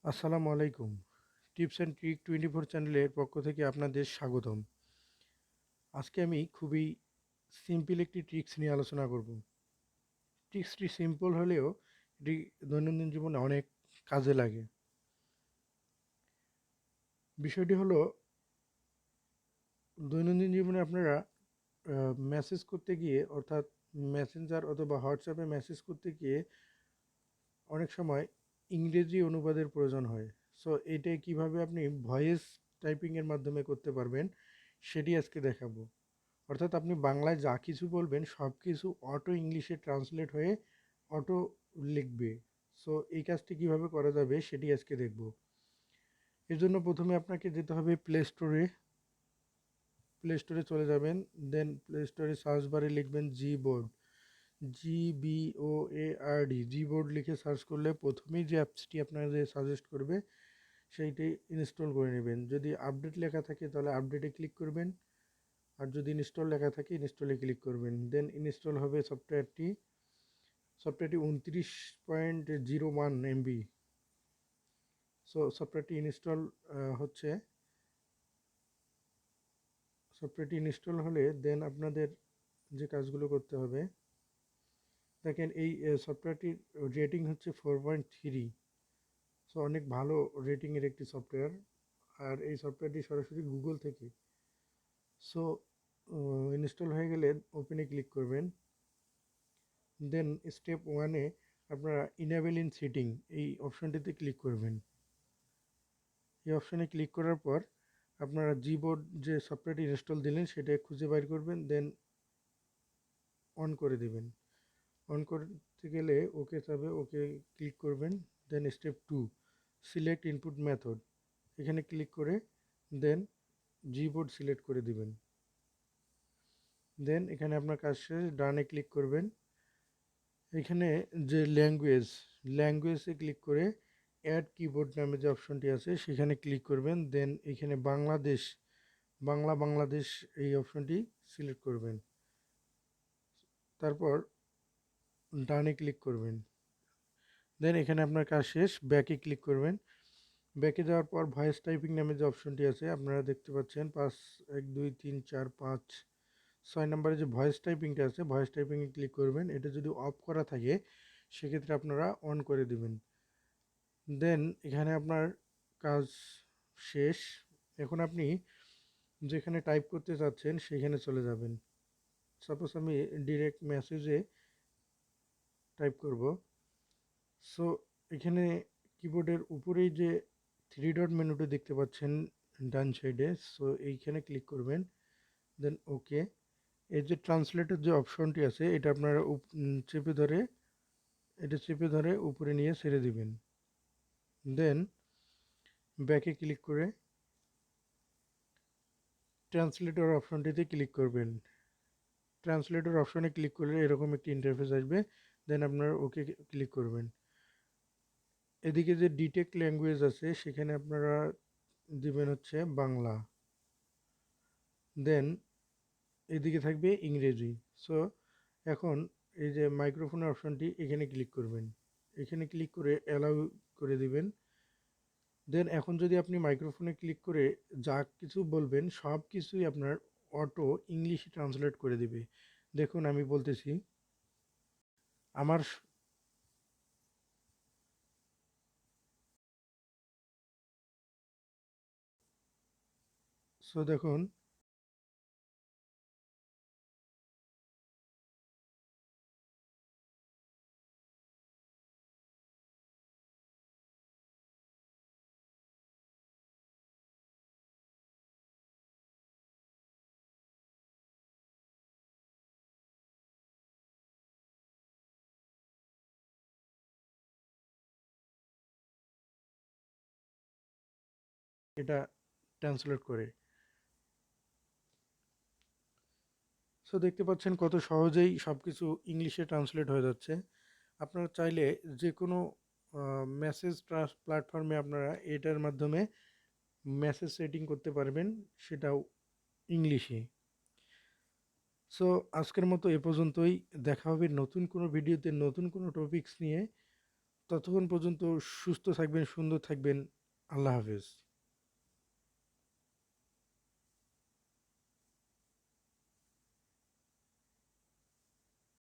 আসসালামু আলাইকুম। Tips and trick 24 চ্যানেলের পক্ষ থেকে আপনাদের স্বাগতম। আজকে আমি খুবই সিম্পল একটি ট্রিক্স নিয়ে আলোচনা করব। ট্রিক্সটি সিম্পল হলেও এটি দৈনন্দিন জীবনে অনেক কাজে লাগে। বিষয়টি হলো, দৈনন্দিন জীবনে আপনারা মেসেজ করতে গিয়ে, অর্থাৎ মেসেঞ্জার অথবা হোয়াটসঅ্যাপে মেসেজ করতে গিয়ে অনেক সময় ইংরেজি অনুবাদের প্রয়োজন হয়। সো এটাই কিভাবে আপনি ভয়েস টাইপিংয়ের মাধ্যমে করতে পারবেন সেটি আজকে দেখাবো। অর্থাৎ আপনি বাংলায় যা কিছু বলবেন সব কিছু অটো ইংলিশে ট্রান্সলেট হয়ে অটো লিখবে। সো এই কাজটি কিভাবে করা যাবে সেটি আজকে দেখব। এর জন্য প্রথমে আপনাকে যেতে হবে প্লে স্টোরে চলে যাবেন। দেন প্লে স্টোরে সার্চ বারে লিখবেন জিবোর্ড, GBOARD, জিবোর্ড লিখে সার্চ করলে প্রথমেই যে অ্যাপসটি আপনাদের সাজেস্ট করবে সেইটি ইনস্টল করে নেবেন। যদি আপডেট লেখা থাকে তাহলে আপডেটে ক্লিক করবেন, আর যদি ইনস্টল লেখা থাকে ইনস্টলে ক্লিক করবেন। দেন ইনস্টল হবে সফটওয়্যারটি 29.01 MB। সো সফটওয়্যারটি ইনস্টল হলে দেন আপনাদের যে কাজগুলো করতে হবে, দেখেন এই সফটওয়্যারটির রেটিং হচ্ছে 4.3। সো অনেক ভালো রেটিংয়ের একটি সফটওয়্যার, আর এই সফটওয়্যারটি সরাসরি গুগল থেকে। সো ইনস্টল হয়ে গেলে ওপেনে ক্লিক করবেন। দেন স্টেপ 1-এ আপনারা ইনেবল ইন সেটিং এই অপশনটিতে ক্লিক করবেন। এই অপশনে ক্লিক করার পর আপনারা জিবোর্ড যে সফটওয়্যারটি ইনস্টল দিলেন সেটা খুঁজে বাইর করবেন, দেন অন করে দিবেন। অন করতে গেলে ওকে চাবে, ওকে ক্লিক করবেন। Then step 2, select input method, এখানে ক্লিক করে দেন জিবোর্ড সিলেক্ট করে দিবেন। দেন এখানে আপনার কাজ শেষ, ডানে ক্লিক করবেন। এখানে যে ল্যাঙ্গুয়েজে ক্লিক করে অ্যাড কিবোর্ড নামে যে অপশনটি আছে সেখানে ক্লিক করবেন। দেন এখানে বাংলাদেশ এই অপশনটি সিলেক্ট করবেন। তারপর ডানে ক্লিক করবেন। দেন এখানে আপনার কাজ শেষ, ব্যাকে ক্লিক করবেন। ব্যাকে যাওয়ার পর ভয়েস টাইপিং নামে যে অপশনটি আছে আপনারা দেখতে পাচ্ছেন 1 2 3 4 5 6 নম্বরে যে ভয়েস টাইপিংটা আছে, ভয়েস টাইপিংয়ে ক্লিক করবেন। এটা যদি অফ করা থাকে সেক্ষেত্রে আপনারা অন করে দিবেন। দেন এখানে আপনার কাজ শেষ। এখন আপনি যেখানে টাইপ করতে চাচ্ছেন সেখানে চলে যাবেন। সাপোজ আমি ডিরেক্ট মেসেজে টাইপ করব। সো এখানে কিবোর্ডের উপরেই যে থ্রি ডট মেনুটি দেখতে পাচ্ছেন ডান সাইডে, সো এইখানে ক্লিক করবেন। দেন ওকে। এই যে ট্রান্সলেটের যে অপশনটি আছে এটা আপনারা চেপে ধরে উপরে নিয়ে ছেড়ে দিবেন। দেন ব্যাকে ক্লিক করে ট্রান্সলেটর অপশনটিতে ক্লিক করবেন। ট্রান্সলেটর অপশনে ক্লিক করলে এরকম একটি ইন্টারফেস আসবে। দেন আপনারা ওকে ক্লিক করবেন। এদিকে যে ডিটেক্ট ল্যাঙ্গুয়েজ আছে সেখানে আপনারা দিবেন হচ্ছে বাংলা। দেন এদিকে থাকবে ইংরেজি। সো এখন এই যে মাইক্রোফোনের অপশনটি এখানে ক্লিক করবেন। এখানে ক্লিক করে অ্যালাউ করে দিবেন। দেন এখন যদি আপনি মাইক্রোফোনে ক্লিক করে যা কিছু বলবেন সব কিছুই আপনার অটো ইংলিশে ট্রান্সলেট করে দিবে। দেখুন আমি বলতেছি, আমার সো দেখুন এটা ট্রান্সলেট করে। সো দেখতে পাচ্ছেন কত সহজেই সব কিছু ইংলিশে ট্রান্সলেট হয়ে যাচ্ছে। আপনারা চাইলে যে কোনো মেসেজ প্ল্যাটফর্মে আপনারা এটার মাধ্যমে মেসেজ সেটিং করতে পারবেন, সেটাও ইংলিশে। সো আজকের মতো এ পর্যন্তই। দেখা হবে নতুন কোনো ভিডিওতে নতুন কোনো টপিকস নিয়ে। ততক্ষণ পর্যন্ত সুস্থ থাকবেন, সুন্দর থাকবেন। আল্লাহ হাফেজ।